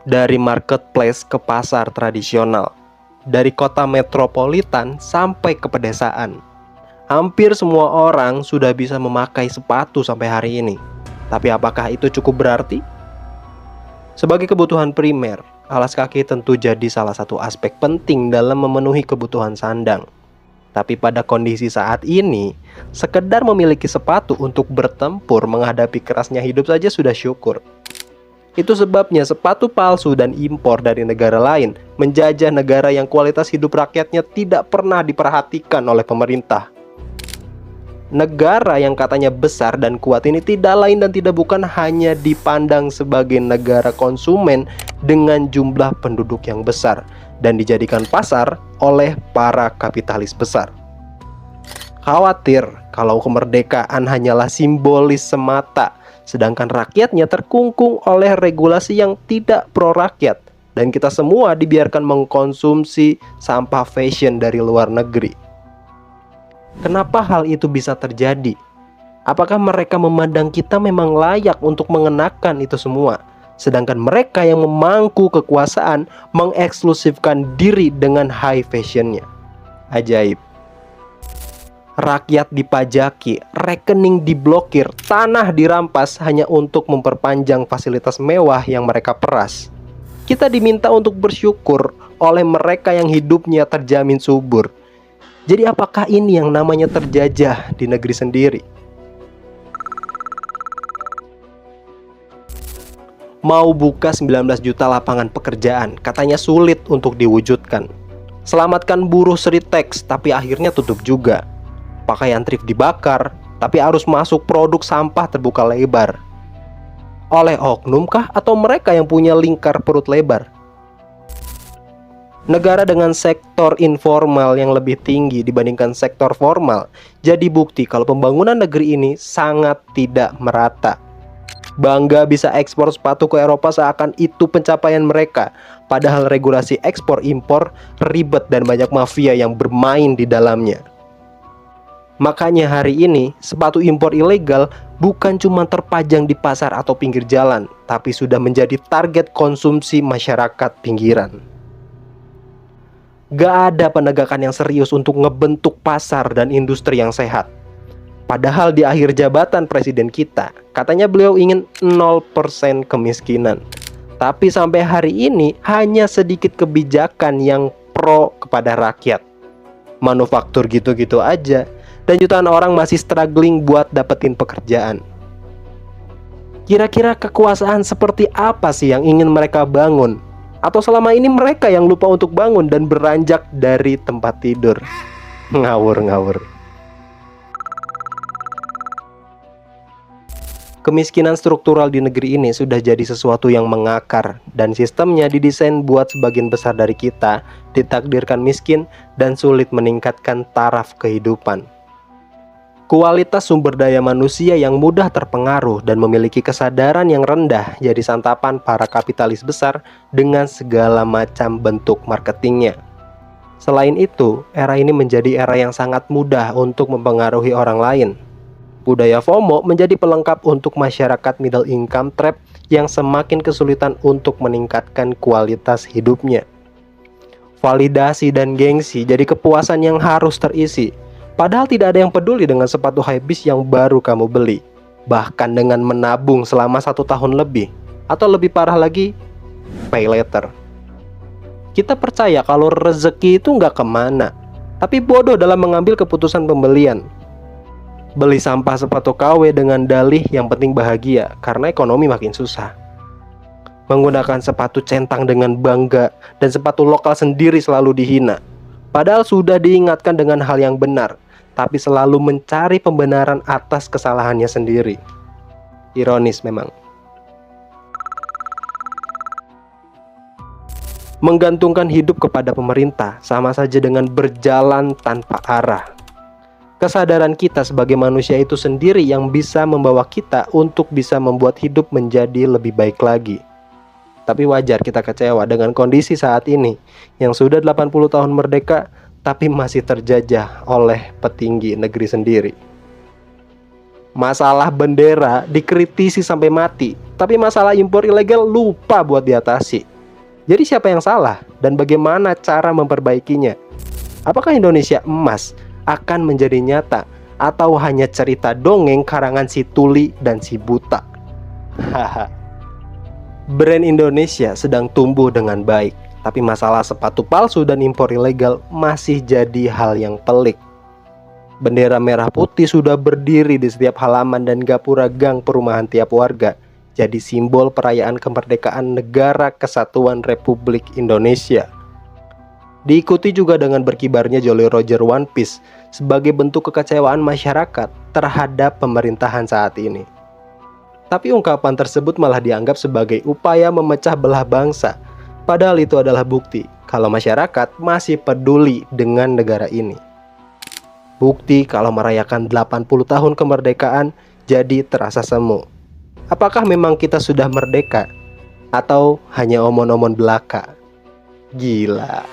Dari marketplace ke pasar tradisional, dari kota metropolitan sampai ke pedesaan, hampir semua orang sudah bisa memakai sepatu sampai hari ini. Tapi apakah itu cukup berarti? Sebagai kebutuhan primer, alas kaki tentu jadi salah satu aspek penting dalam memenuhi kebutuhan sandang. Tapi pada kondisi saat ini, sekedar memiliki sepatu untuk bertempur menghadapi kerasnya hidup saja sudah syukur. Itu sebabnya sepatu palsu dan impor dari negara lain menjajah negara yang kualitas hidup rakyatnya tidak pernah diperhatikan oleh pemerintah. Negara yang katanya besar dan kuat ini tidak lain dan tidak bukan hanya dipandang sebagai negara konsumen dengan jumlah penduduk yang besar dan dijadikan pasar oleh para kapitalis besar. Khawatir kalau kemerdekaan hanyalah simbolis semata, sedangkan rakyatnya terkungkung oleh regulasi yang tidak pro rakyat, dan kita semua dibiarkan mengkonsumsi sampah fashion dari luar negeri. Kenapa hal itu bisa terjadi? Apakah mereka memandang kita memang layak untuk mengenakan itu semua, sedangkan mereka yang memangku kekuasaan mengeksklusifkan diri dengan high fashionnya? Ajaib. Rakyat dipajaki, rekening diblokir, tanah dirampas hanya untuk memperpanjang fasilitas mewah yang mereka peras. Kita diminta untuk bersyukur oleh mereka yang hidupnya terjamin subur. Jadi apakah ini yang namanya terjajah di negeri sendiri? Mau buka 19 juta lapangan pekerjaan, katanya sulit untuk diwujudkan. Selamatkan buruh Sritex, tapi akhirnya tutup juga. Pakaian thrift dibakar, tapi arus masuk produk sampah terbuka lebar. Oleh oknum kah atau mereka yang punya lingkar perut lebar? Negara dengan sektor informal yang lebih tinggi dibandingkan sektor formal jadi bukti kalau pembangunan negeri ini sangat tidak merata. Bangga bisa ekspor sepatu ke Eropa seakan itu pencapaian mereka, padahal regulasi ekspor impor ribet dan banyak mafia yang bermain di dalamnya. Makanya hari ini sepatu impor ilegal bukan cuma terpajang di pasar atau pinggir jalan, tapi sudah menjadi target konsumsi masyarakat pinggiran. Gak ada penegakan yang serius untuk ngebentuk pasar dan industri yang sehat. Padahal di akhir jabatan presiden kita, katanya beliau ingin 0% kemiskinan. Tapi sampai hari ini hanya sedikit kebijakan yang pro kepada rakyat. Manufaktur gitu-gitu aja, dan jutaan orang masih struggling buat dapetin pekerjaan. Kira-kira kekuasaan seperti apa sih yang ingin mereka bangun? Atau selama ini mereka yang lupa untuk bangun dan beranjak dari tempat tidur? Ngawur. Kemiskinan struktural di negeri ini sudah jadi sesuatu yang mengakar, dan sistemnya didesain buat sebagian besar dari kita ditakdirkan miskin dan sulit meningkatkan taraf kehidupan. Kualitas sumber daya manusia yang mudah terpengaruh dan memiliki kesadaran yang rendah jadi santapan para kapitalis besar dengan segala macam bentuk marketingnya. Selain itu, era ini menjadi era yang sangat mudah untuk mempengaruhi orang lain. Budaya FOMO menjadi pelengkap untuk masyarakat middle income trap yang semakin kesulitan untuk meningkatkan kualitas hidupnya. Validasi dan gengsi jadi kepuasan yang harus terisi. Padahal tidak ada yang peduli dengan sepatu hypebeast yang baru kamu beli, bahkan dengan menabung selama 1 tahun lebih, atau lebih parah lagi, pay later. Kita percaya kalau rezeki itu nggak kemana, tapi bodoh dalam mengambil keputusan pembelian. Beli sampah sepatu KW dengan dalih yang penting bahagia karena ekonomi makin susah. Menggunakan sepatu centang dengan bangga dan sepatu lokal sendiri selalu dihina. Padahal sudah diingatkan dengan hal yang benar, tapi selalu mencari pembenaran atas kesalahannya sendiri. Ironis memang. Menggantungkan hidup kepada pemerintah sama saja dengan berjalan tanpa arah. Kesadaran kita sebagai manusia itu sendiri yang bisa membawa kita untuk bisa membuat hidup menjadi lebih baik lagi. Tapi wajar kita kecewa dengan kondisi saat ini yang sudah 80 tahun merdeka tapi masih terjajah oleh petinggi negeri sendiri. Masalah bendera dikritisi sampai mati, tapi masalah impor ilegal lupa buat diatasi. Jadi siapa yang salah dan bagaimana cara memperbaikinya? Apakah Indonesia emas akan menjadi nyata atau hanya cerita dongeng karangan si tuli dan si buta? Haha. Brand Indonesia sedang tumbuh dengan baik, tapi masalah sepatu palsu dan impor ilegal masih jadi hal yang pelik. Bendera merah putih sudah berdiri di setiap halaman dan gapura gang perumahan tiap warga, jadi simbol perayaan kemerdekaan Negara Kesatuan Republik Indonesia. Diikuti juga dengan berkibarnya Jolly Roger One Piece sebagai bentuk kekecewaan masyarakat terhadap pemerintahan saat ini. Tapi ungkapan tersebut malah dianggap sebagai upaya memecah belah bangsa, padahal itu adalah bukti kalau masyarakat masih peduli dengan negara ini. Bukti kalau merayakan 80 tahun kemerdekaan jadi terasa semu. Apakah memang kita sudah merdeka? Atau hanya omon-omon belaka? Gila.